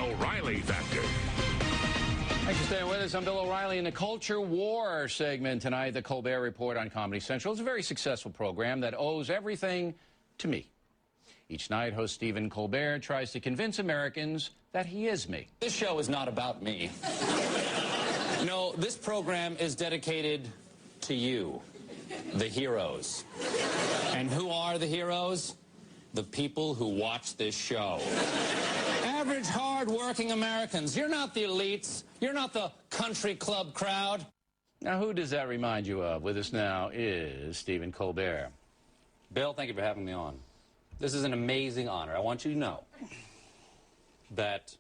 O'Reilly Factor. Thanks for staying with us. I'm Bill O'Reilly in the Culture War segment tonight, the Colbert Report on Comedy Central. It's a very successful program that owes everything to me. Each night, host Stephen Colbert tries to convince Americans that he is me. This show is not about me. No, this program is dedicated to you, the heroes. And who are the heroes? The people who watch this show. Average, hard-working Americans. You're not the elites. You're not the country club crowd. Now, who does that remind you of? With us now is Stephen Colbert. Bill, thank you for having me on. This is an amazing honor. I want you to know that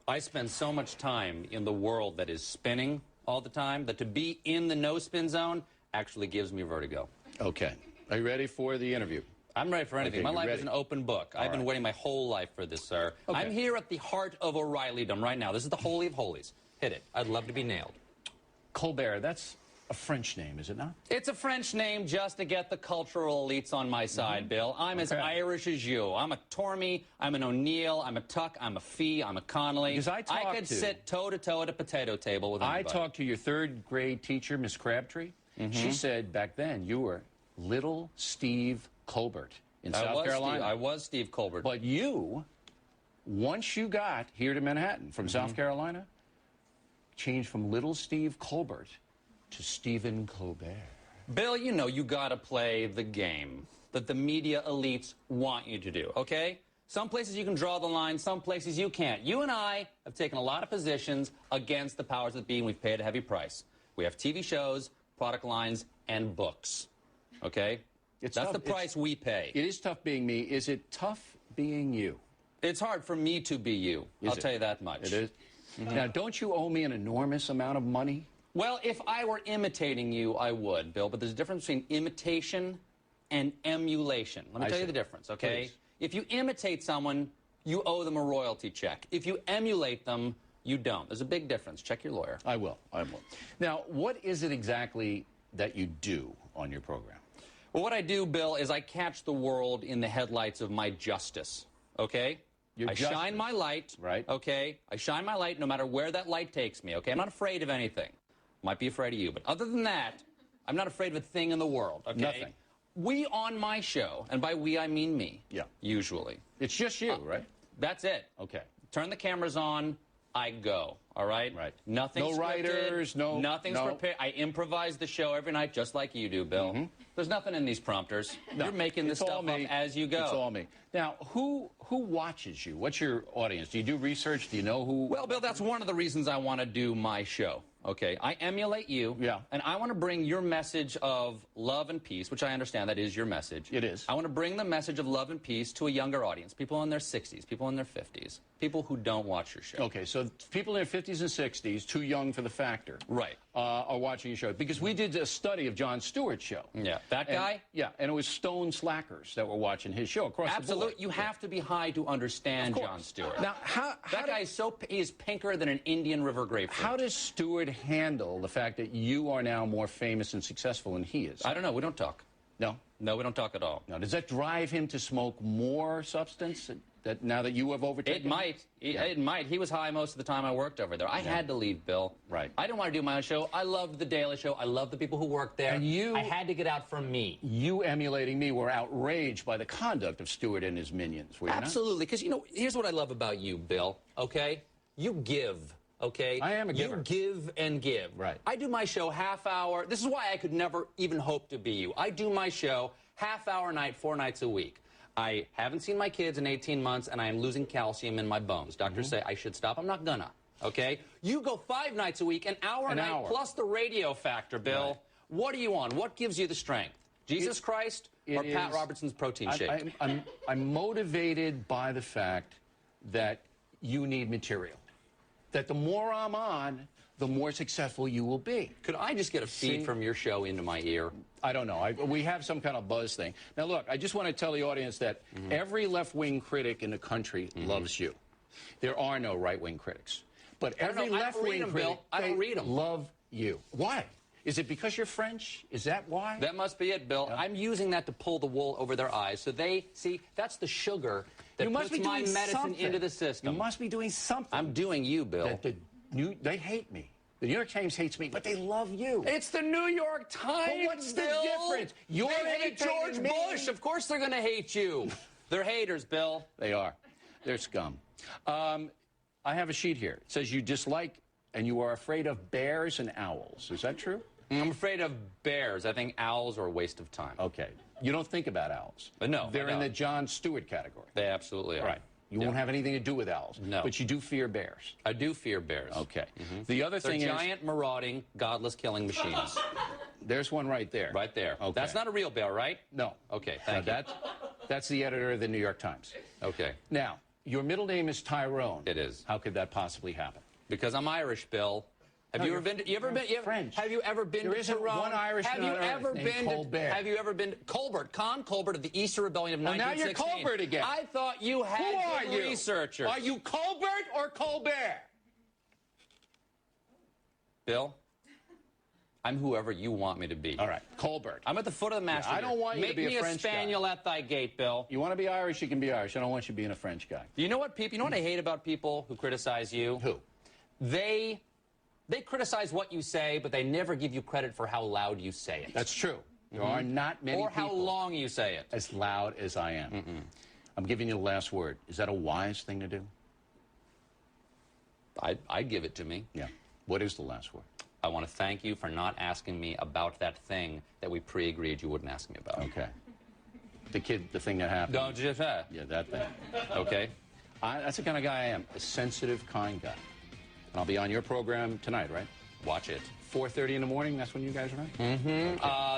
I spend so much time in the world that is spinning all the time that to be in the no-spin zone actually gives me vertigo. Okay. Are you ready for the interview? I'm ready for anything. Okay, my life ready. is an open book. I've been waiting my whole life for this, sir. Okay. I'm here at the heart of O'Reillydom right now. This is the Holy of Holies. Hit it. I'd love to be nailed. Colbert, that's a French name, is it not? It's a French name just to get the cultural elites on my side, Bill. I'm as Irish as you. I'm a Tormey, I'm an O'Neill, I'm a Tuck, I'm a Fee, I'm a Connolly. Because I could sit toe-to-toe at a potato table with anybody. I talked to your third-grade teacher, Miss Crabtree. She said back then you were little Steve Colbert in South Carolina. I was Steve Colbert. But you, once you got here to Manhattan from South Carolina, changed from little Steve Colbert to Stephen Colbert. Bill, you know you got to play the game that the media elites want you to do, okay? Some places you can draw the line, some places you can't. You and I have taken a lot of positions against the powers that be, and we've paid a heavy price. We have TV shows, product lines, and books, okay? That's the price we pay. It is tough being me. Is it tough being you? It's hard for me to be you. I'll tell you that much. It is? Now, don't you owe me an enormous amount of money? Well, if I were imitating you, I would, Bill. But there's a difference between imitation and emulation. Let me tell you the difference, okay? Please. If you imitate someone, you owe them a royalty check. If you emulate them, you don't. There's a big difference. Check your lawyer. I will. Now, what is it exactly that you do on your program? Well, what I do, Bill, is I catch the world in the headlights of my justice, okay? I shine my light, right? Okay? I shine my light no matter where that light takes me, okay? I'm not afraid of anything. Might be afraid of you, but other than that, I'm not afraid of a thing in the world, okay? Nothing. We on my show, and by we I mean me, usually. It's just you, right? That's it. Okay. Turn the cameras on, I go, all right? Right. Nothing's No writers, Nothing's prepared. I improvise the show every night just like you do, Bill. There's nothing in these prompters. You're making this stuff up as you go. It's all me. Now, who watches you? What's your audience? Do you do research? Do you know who? Well, Bill, that's one of the reasons I want to do my show. Okay, I emulate you, and I want to bring your message of love and peace, which I understand that is your message. It is. I want to bring the message of love and peace to a younger audience, people in their 60s, people in their 50s, people who don't watch your show. Okay, so people in their 50s and 60s, too young for the factor, right, are watching your show. Because we did a study of Jon Stewart's show. Yeah, that guy? Yeah, and it was stone slackers that were watching his show across the board. Absolutely. You have to be high to understand Jon Stewart. Now, that guy is pinker than an Indian River grapefruit. How does Stewart handle the fact that you are now more famous and successful than he is? I don't know. We don't talk. No? No, we don't talk at all. Now, does that drive him to smoke more substance now that you have overtaken him? It might. He was high most of the time I worked over there. I had to leave, Bill. Right. I didn't want to do my own show. I loved The Daily Show. I loved the people who worked there. And I had to get out from me. You emulating me were outraged by the conduct of Stewart and his minions, were you not? Absolutely. Because, you know, here's what I love about you, Bill, okay? You give. Okay? I am a giver. You give and give. Right. I do my show half hour. This is why I could never even hope to be you. I do my show half hour night, 4 nights a week. I haven't seen my kids in 18 months, and I am losing calcium in my bones. Doctors say I should stop. I'm not gonna. Okay? You go 5 nights a week, an hour a night, plus the radio factor, Bill. Right. What are you on? What gives you the strength? Jesus Christ or Pat Robertson's protein shake? I'm motivated by the fact that you need material. That the more I'm on, the more successful you will be. Could I just get a feed from your show into my ear? I don't know. We have some kind of buzz thing. Now, look, I just want to tell the audience that every left-wing critic in the country loves you. There are no right-wing critics. But every left-wing critic, I don't read them. Love you. Why? Is it because you're French? Is that why? That must be it, Bill. I'm using that to pull the wool over their eyes. So they, see, that's the sugar that You must puts be my doing medicine something. into the system. You must be doing something. I'm doing you, Bill. They hate me. The New York Times hates me, but they love you. It's the New York Times, But what's the Bill. difference? You're They hate George hating me. Bush. Of course they're going to hate you. They're haters, Bill. They are. They're scum. I have a sheet here. It says you dislike and you are afraid of bears and owls. Is that true? I'm afraid of bears. I think owls are a waste of time. Okay. You don't think about owls. No, They're I in the don't. John Stewart category. They absolutely are. Right. You won't have anything to do with owls. No. But you do fear bears. I do fear bears. Okay. The other They're thing giant, marauding, godless killing machines. there's one right there. Right there. Okay. That's not a real bear, right? No. Okay, thank Now, you. That's the editor of the New York Times. Okay. Now, your middle name is Tyrone. It is. How could that possibly happen? Because I'm Irish, Bill. Have No, you ever been? French. Have you ever been There to isn't Tyrone? one Irishman Have you on earth ever named been? Colbert. Have you ever been Colbert? Colbert of the Easter Rebellion of Well, now 1916. you're Colbert again. I thought you had Who are good you? researchers. Are you Colbert or Colbert? Bill? I'm whoever you want me to be. All right, Colbert. I'm at the foot of the master. I don't want you to be a Make me French guy. spaniel at thy gate, Bill. You want to be Irish, you can be Irish. I don't want you being a French guy. You know what, people? You know what I hate about people who criticize you? Who? They criticize what you say, but they never give you credit for how loud you say it. That's true. There are not many or people how long you say it. as loud as I am. I'm giving you the last word. Is that a wise thing to do? I'd give it to me. Yeah. What is the last word? I want to thank you for not asking me about that thing that we pre-agreed you wouldn't ask me about. Okay. The thing that happened. Don't you say? Yeah, that thing. Okay. That's the kind of guy I am. A sensitive, kind guy. And I'll be on your program tonight, right? Watch it. 4:30 in the morning, that's when you guys are on?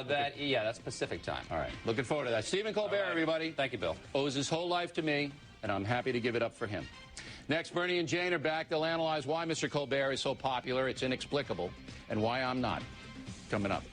Okay. Yeah, that's Pacific time. All right. Looking forward to that. Stephen Colbert, everybody. Thank you, Bill. Owes his whole life to me, and I'm happy to give it up for him. Next, Bernie and Jane are back. They'll analyze why Mr. Colbert is so popular, it's inexplicable, and why I'm not. Coming up.